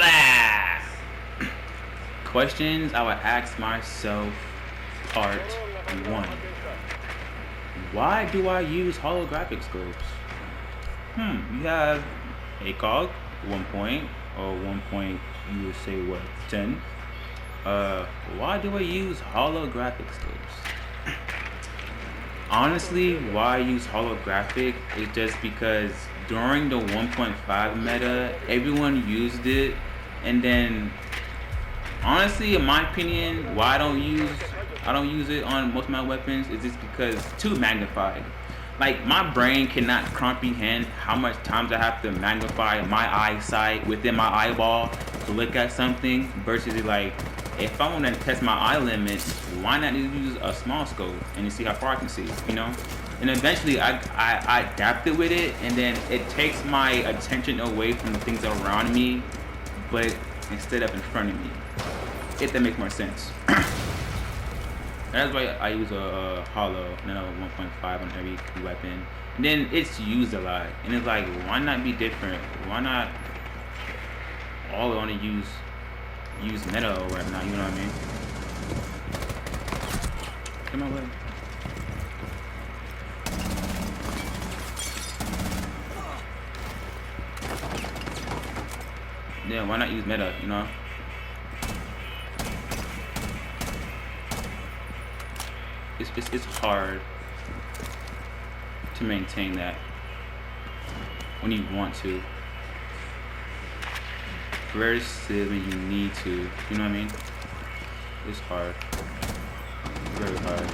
Blah. Questions I would ask myself, part 1. Why do I use holographic scopes? You have ACOG 1 point, or 1 point, you would say what, 10? Why do I use holographic scopes? Honestly, why I use holographic is just because during the 1.5 meta, everyone used it, and then honestly, in my opinion, why I don't use it on most of my weapons is just because it's too magnified. Like, my brain cannot comprehend how much times I have to magnify my eyesight within my eyeball to look at something versus like, if I want to test my eye limits, why not use a small scope and see how far I can see, you know? And eventually I adapted with it, and then it takes my attention away from the things around me, but instead of in front of me, if that makes more sense. That's why I use a hollow, and then a 1.5 on every weapon. And then it's used a lot, and it's like, why not be different? Why not all only use meta or whatnot? You know what I mean? Come on, way. Yeah, why not use meta? You know? It's hard to maintain that when you want to versus when you need to. You know what I mean? It's hard. Very hard.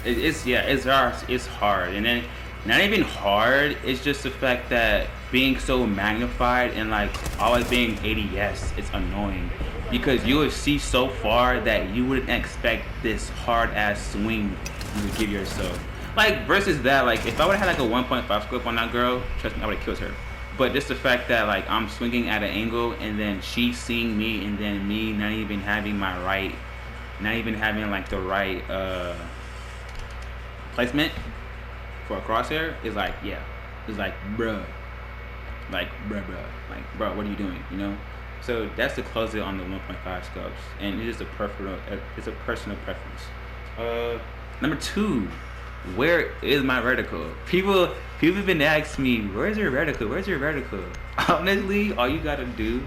It's hard. It's hard, and then not even hard. It's just the fact that being so magnified and like always being ADS, it's annoying because you would see so far that you wouldn't expect this hard ass swing you would give yourself. Like versus that, like if I would have had like a 1.5 scope on that girl, trust me, I would have killed her. But just the fact that like I'm swinging at an angle and then she's seeing me, and then me not even having my right, not even having like the right placement for a crosshair is like, yeah, it's like bruh, like bruh, what are you doing, you know? So that's the closer on the 1.5 scopes, and it is it's a personal preference. Number 2, where is my reticle? People have been asking me, where's your reticle? Where's your reticle? Honestly, all you gotta do,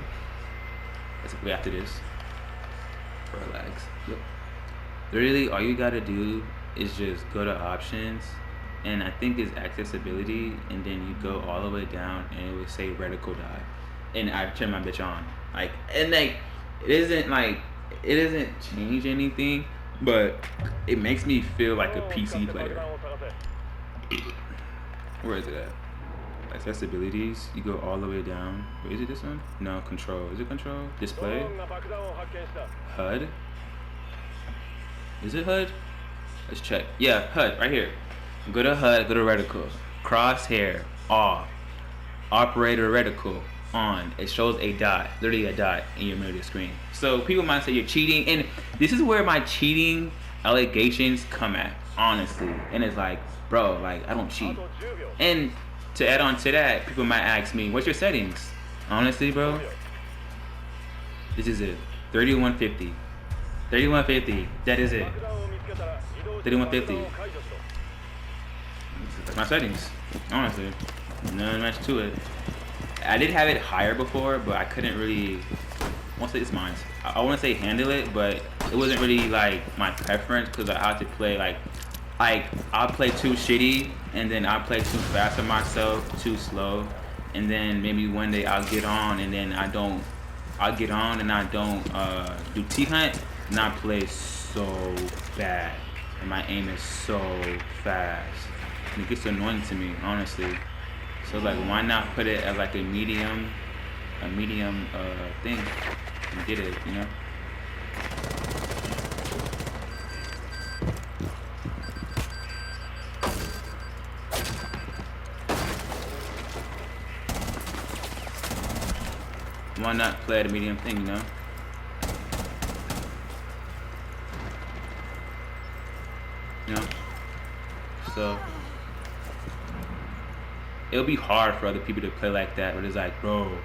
let's wait after this. Relax. Yep. Literally, all you gotta do is just go to options, and I think it's accessibility, and then you go all the way down, and it would say reticle die, and I turn my bitch on. Like, and like, it doesn't change anything, but it makes me feel like a PC player. Where is it at? Accessibilities, you go all the way down. Wait, is it this one? No, control. Is it control? Display? HUD? Is it HUD? Let's check. Yeah, HUD, right here. Go to HUD, go to reticle. Crosshair, off. Operator reticle, on. It shows a dot, literally a dot in your middle of the screen. So people might say you're cheating, and this is where my cheating allegations come at, honestly. And it's like, bro, like, I don't cheat. And to add on to that, people might ask me, what's your settings? Honestly, bro, this is it. 3150. 3150, that is it. 3150. That's my settings, honestly. Nothing much to it. I did have it higher before, but I couldn't really, I won't say it's mine. I wouldn't say handle it, but it wasn't really like my preference, because I had to play like I'll play too shitty, and then I'll play too fast for myself, too slow. and then maybe one day I'll get on and then I'll get on and I don't do T-Hunt, and I play so bad, and my aim is so fast, and it gets annoying to me, honestly. So like, why not put it as like a medium thing and get it, you know? Why not play at a medium thing, you know? You know? So it'll be hard for other people to play like that, where it's like, bro,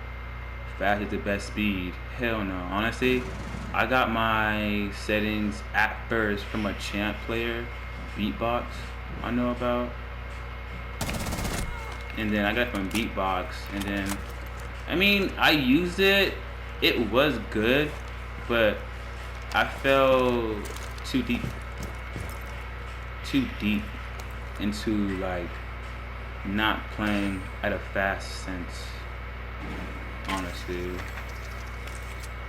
fast is the best speed. Hell no. Honestly, I got my settings at first from a champ player, Beatbox, I know about. And then I got it from Beatbox, and then, I mean, I used it. It was good, but I fell too deep into like not playing at a fast sense. Honestly,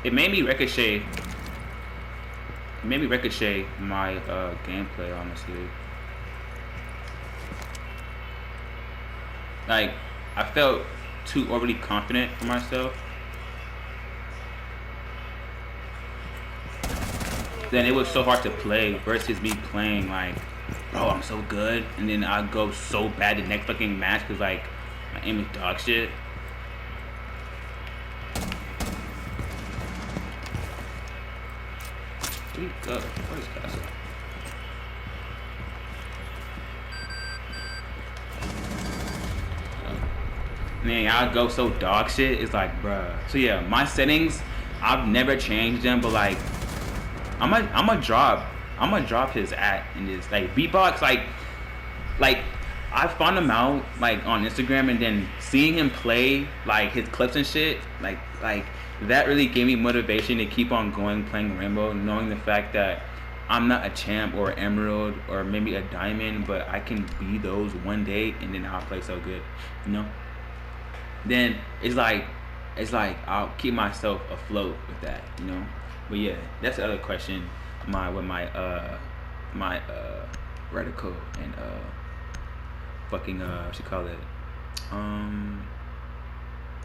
it made me ricochet. My gameplay. Honestly, like I felt too overly confident for myself. Then it was so hard to play versus me playing like, bro, I'm so good, and then I go so bad the next fucking match because like my aim is dog shit. Where'd he go? Where's Castle? Man, I go so dog shit. It's like, bruh. So yeah, my settings, I've never changed them, but like, I'm a drop his in this like Beatbox, like I found him out like on Instagram, and then seeing him play like his clips and shit, like that really gave me motivation to keep on going playing Rainbow, knowing the fact that I'm not a champ or emerald or maybe a diamond, but I can be those one day, and then I'll play so good, you know. Then it's like I'll keep myself afloat with that, you know. But yeah, that's the other question. My reticle and fucking what you call it,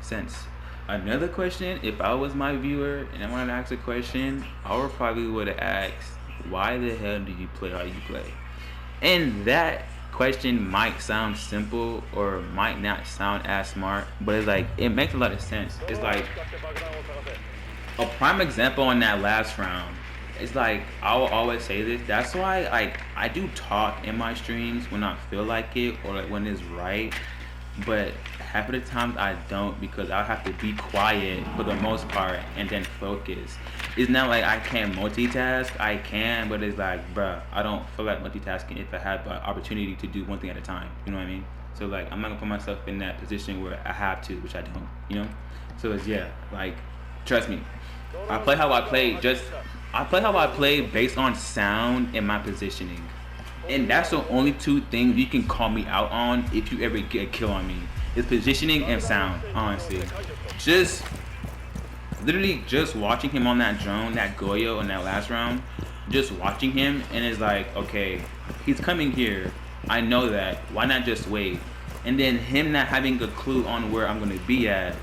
sense. Another question, if I was my viewer and I wanted to ask a question, I would probably would have asked, why the hell do you play how you play? And that question might sound simple or might not sound as smart, but it's like, it makes a lot of sense. It's like a prime example on that last round. It's like, I will always say this, that's why like I do talk in my streams when I feel like it, or like when it's right, but half of the times I don't, because I have to be quiet for the most part and then focus. It's not like I can't multitask, I can, but it's like, bruh, I don't feel like multitasking if I have the opportunity to do one thing at a time, you know what I mean? So like, I'm not gonna put myself in that position where I have to, which I don't, you know? So it's, yeah, like, trust me, I play how I play based on sound and my positioning. And that's the only two things you can call me out on if you ever get a kill on me. It's positioning and sound, honestly. Just literally just watching him on that drone, that Goyo in that last round, just watching him, and it's like, okay, he's coming here. I know that. Why not just wait? And then him not having a clue on where I'm gonna be at,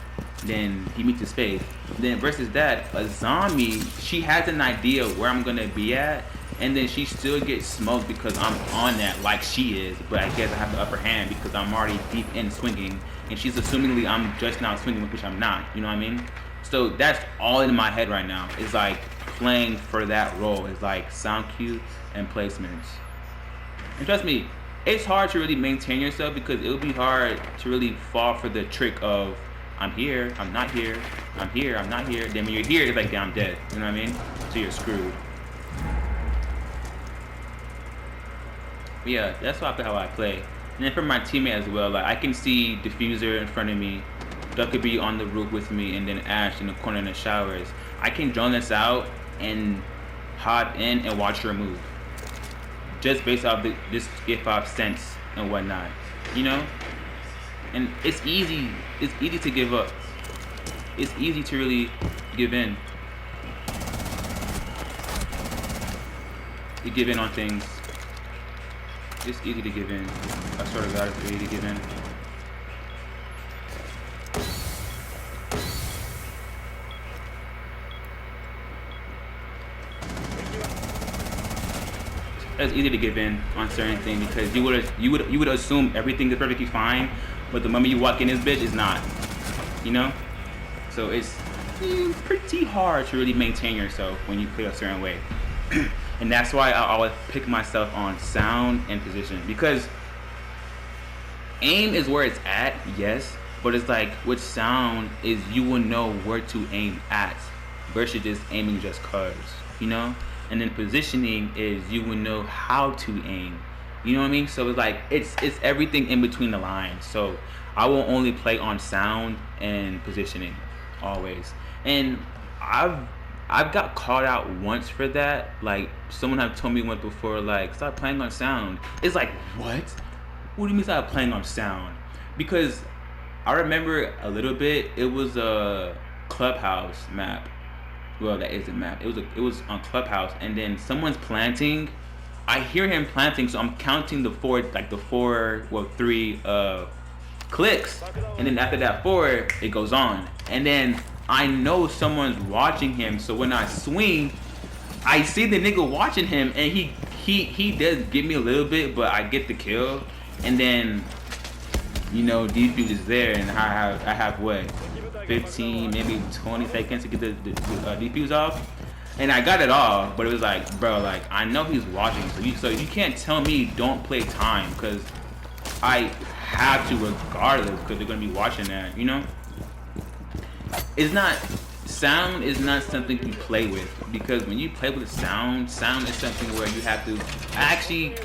then he meets his fate. Then versus that, a zombie, she has an idea where I'm gonna be at, and then she still gets smoked because I'm on that like she is, but I guess I have the upper hand because I'm already deep in swinging, and she's assumingly I'm just now swinging, which I'm not, you know what I mean? So that's all in my head right now. It's like playing for that role. It's like sound cue and placements. And trust me, it's hard to really maintain yourself because it'll be hard to really fall for the trick of I'm here, I'm not here, I'm here, I'm not here. Then when you're here, it's like, yeah, I'm dead. You know what I mean? So you're screwed. But yeah, that's how I play. And then for my teammate as well, like I can see Diffuser in front of me, Duck could be on the roof with me, and then Ash in the corner in the showers. I can drone this out and hop in and watch her move, just based off this skip off sense and whatnot, you know. and it's easy. It's easy to give up. It's easy to really give in. You give in on things. It's easy to give in. I swear to God, it's easy to give in. It's easy to give in on certain things because you would assume everything is perfectly fine, but the moment you walk in this bitch, it's not. You know? So it's pretty hard to really maintain yourself when you play a certain way. And that's why I always pick myself on sound and position, because aim is where it's at, yes, but it's like with sound is you will know where to aim at versus just aiming just cause, you know? And then positioning is you will know how to aim, you know what I mean? So it's like it's everything in between the lines. So I will only play on sound and positioning always. And I've got called out once for that. Like someone have told me once before, like, stop playing on sound. It's like, what? What do you mean stop playing on sound? Because I remember a little bit. It was a Clubhouse map. Well, that is a map. It was on Clubhouse, and then someone's planting. I hear him planting, so I'm counting the three clicks, and then after that 4, it goes on, and then I know someone's watching him. So when I swing, I see the nigga watching him, and he does give me a little bit, but I get the kill, and then you know defuse is there, and I have what 15 maybe 20 seconds to get the defuse off, and I got it off. But it was like, bro, like I know he's watching, so you can't tell me don't play time, because I have to regardless, because they're gonna be watching that, you know. It's not, sound is not something you play with, because when you play with sound is something where you have to actually,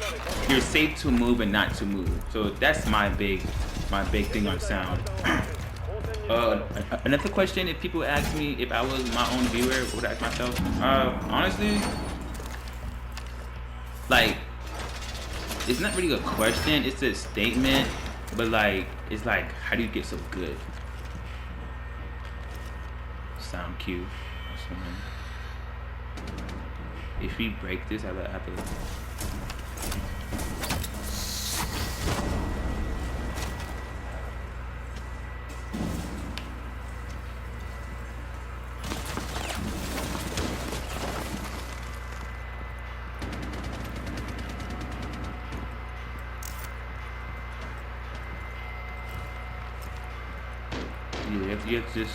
you're safe to move and not to move. So that's my big thing on sound. Another question, if people ask me if I was my own viewer, what would I ask myself? Honestly, like, it's not really a question, it's a statement, but like, it's like, how do you get so good? Sound cue. If we break this, I have to. You have to just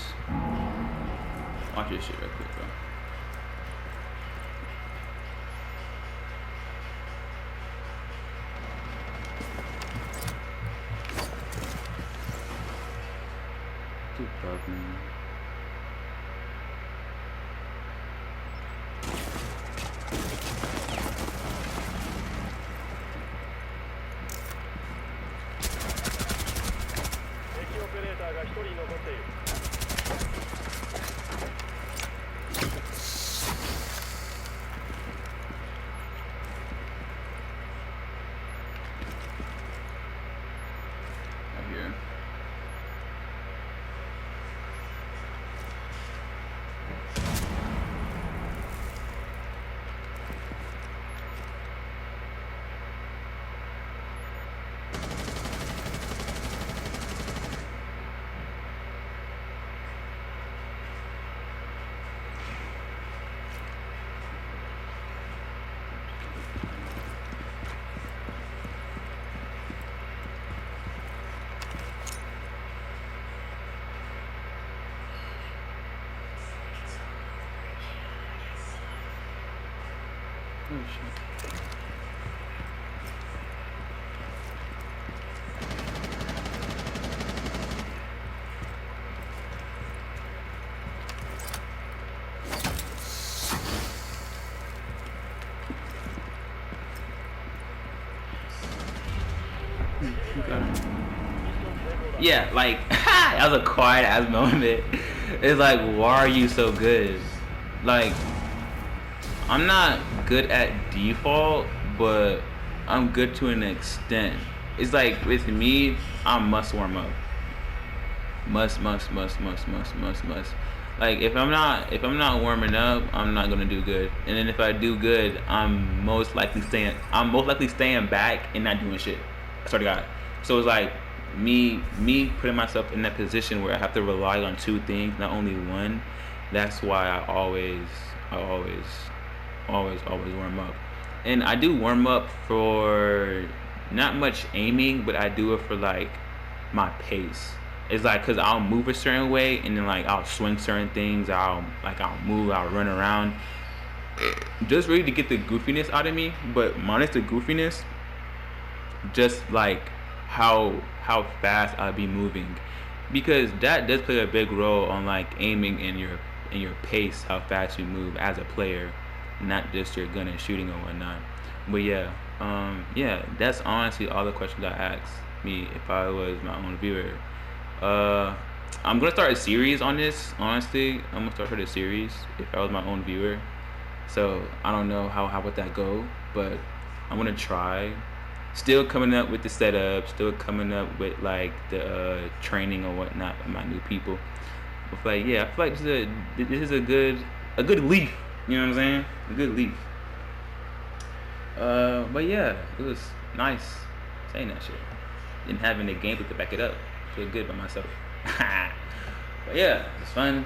watch this shit real quick, bro. Too dark, man. Oh shit. Yeah, like that was a quiet ass moment. It's like, why are you so good? Like, I'm not good at default, but I'm good to an extent. It's like with me, I must warm up. Must. Like if I'm not warming up, I'm not gonna do good. And then if I do good, I'm most likely staying back and not doing shit. I swear to God. So it's like me putting myself in that position where I have to rely on two things, not only one. That's why I always warm up. And I do warm up for not much aiming, but I do it for like my pace. It's like because I'll move a certain way, and then like I'll swing certain things. I'll move, I'll run around, just really to get the goofiness out of me. But minus the goofiness, just like how fast I'll be moving, because that does play a big role on like aiming in your pace, how fast you move as a player, not just your gun and shooting or whatnot. But yeah, that's honestly all the questions I asked me if I was my own viewer. Uh, I'm gonna start a series on this. Honestly, I'm gonna start a series if I was my own viewer. So I don't know how would that go, but I'm gonna try. Still coming up with the setup, still coming up with like the training or whatnot of my new people. But like yeah, I feel like this is a good leaf. You know what I'm saying? A good leaf. But yeah, it was nice saying that shit and having the gameplay to back it up. Feel good by myself. But yeah, it's fun.